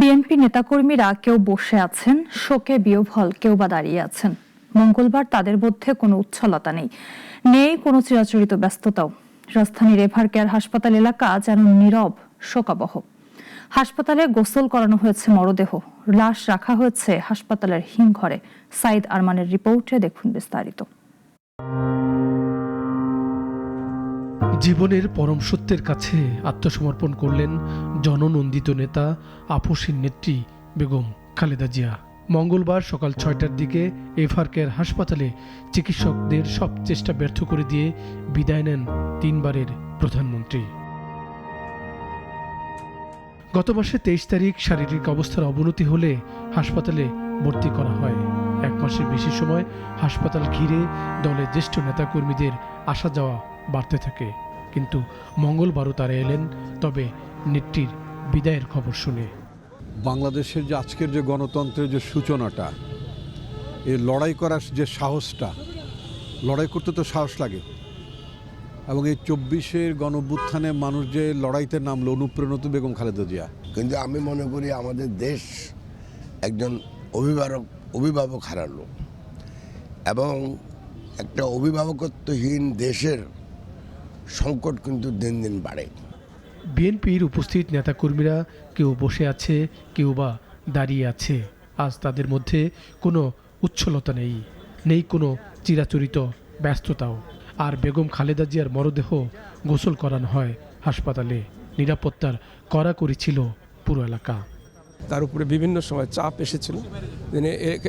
BNP নেতাকর্মীরা কেউ বসে আছেন, শোকে বিহ্বল, কেউ বা দাঁড়িয়ে আছেন। মঙ্গলবার তাদের মধ্যে কোনো উচ্ছলতা নেই কোনো চিরাচরিত ব্যস্ততাও। রাজধানীর এভার কেয়ার হাসপাতাল এলাকা যেন নীরব, শোকাবহ। হাসপাতালে গোসল করানো হয়েছে মরদেহ, লাশ রাখা হয়েছে হাসপাতালের হিমঘরে। সাইদ আরমানের রিপোর্টে দেখুন বিস্তারিত। জীবনের পরম সত্যের কাছে আত্মসমর্পণ করলেন জননন্দিত নেতা আপসীর নেত্রী বেগম খালেদা জিয়া। মঙ্গলবার সকাল ৬টার দিকে এভার কেয়ার হাসপাতালে চিকিৎসকদের সব চেষ্টা ব্যর্থ করে দিয়ে বিদায় নেন তিনবারের প্রধানমন্ত্রী। গত মাসে ২৩ তারিখ শারীরিক অবস্থার অবনতি হলে হাসপাতালে ভর্তি করা হয়। ১ মাসের বেশি সময় হাসপাতাল ঘিরে দলের জ্যেষ্ঠ নেতাকর্মীদের আসা যাওয়া বাড়তে থাকে, কিন্তু মঙ্গলবারও তারা এলেন, তবে নেত্রীর বিদায়ের খবর শুনে। বাংলাদেশের যে আজকের যে গণতন্ত্রের যে সূচনাটা, এই লড়াই করার যে সাহসটা, লড়াই করতে তো সাহস লাগে, এবং এই ২৪-এর গণঅভ্যুত্থানে মানুষ যে লড়াইতে নামলো, অনুপ্রেরণা বেগম খালেদা জিয়া। কিন্তু আমি মনে করি আমাদের দেশ একজন অভিভাবক হারালো, এবং একটা অভিভাবকত্বহীন দেশের সংকট কিন্তু দিন দিন বাড়ে। বিএনপির উপস্থিত নেতাকর্মীরা কেউ বসে আছে, কেউ বা দাঁড়িয়ে আছে। আজ তাদের মধ্যে কোনো উচ্ছলতা নেই কোনো চিরাচরিত ব্যস্ততাও। আর বেগম খালেদা জিয়ার মরদেহ গোসল করানো হয় হাসপাতালে। নিরাপত্তার কড়াকড়ি ছিল পুরো এলাকা। তার উপরে বিভিন্ন সময় চাপ এসেছিল, তিনি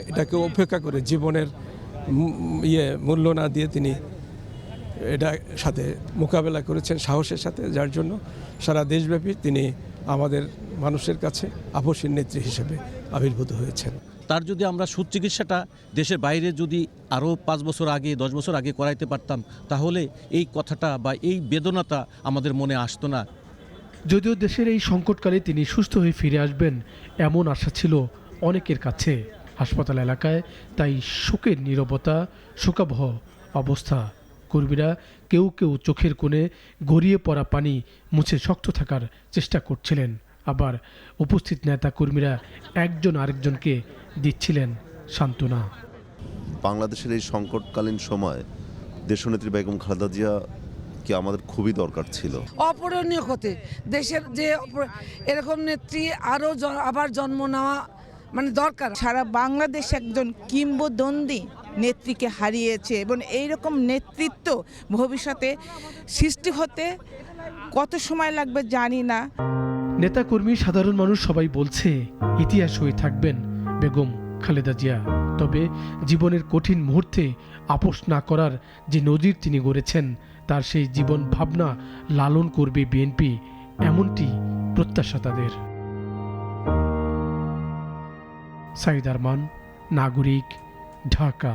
এটাকে উপেক্ষা করে জীবনের মূল্য না দিয়ে তিনি এটা সাথে মোকাবেলা করেছেন সাহসের সাথে, যার জন্য সারা দেশব্যাপী তিনি আমাদের মানুষের কাছে আপসীর নেত্রী হিসেবে আবির্ভূত হয়েছেন। তার যদি আমরা সুচিকিৎসাটা দেশের বাইরে যদি আরও 5 বছর আগে 10 বছর আগে করাইতে পারতাম, তাহলে এই কথাটা বা এই বেদনাটা আমাদের মনে আসতো না। যদিও দেশের এই সংকটকালে তিনি সুস্থ হয়ে ফিরে আসবেন এমন আশা ছিল অনেকের কাছে। হাসপাতাল এলাকায় তাই শোকের নীরবতা, শোকাবহ অবস্থা। কর্মীরা কেউ চোখের কোণে গড়িয়ে পড়া পানি মুছে শক্ত থাকার চেষ্টা করছিলেন, আবার উপস্থিত নেতা কর্মীরা একজন আরেকজনকে দিচ্ছিলেন সান্ত্বনা। বাংলাদেশের এই সংকটকালীন সময় দেশনেত্রী বেগম খালেদা জিয়া কি আমাদের খুবই দরকার ছিল। অপূরণীয় ক্ষতি, দেশের যে এরকম নেত্রী আরও আবার জন্ম নেওয়া মানে দরকার। সারা বাংলাদেশ একজন কিংবদন্তি নেত্রীকে হারিয়েছে, এবং এইরকম নেতৃত্ব ভবিষ্যতে সৃষ্টি হতে কত সময় লাগবে জানি না। নেতাকর্মী, সাধারণ মানুষ সবাই বলছে ইতিহাস হয়ে থাকবেন বেগম খালেদা জিয়া। তবে জীবনের কঠিন মুহূর্তে আপোষ না করার যে নজির তিনি গড়েছেন, তার সেই জীবন ভাবনা লালন করবে বিএনপি, এমনটি প্রত্যাশা তাদের। সাইদ আরমান, নাগরিক, ঢাকা।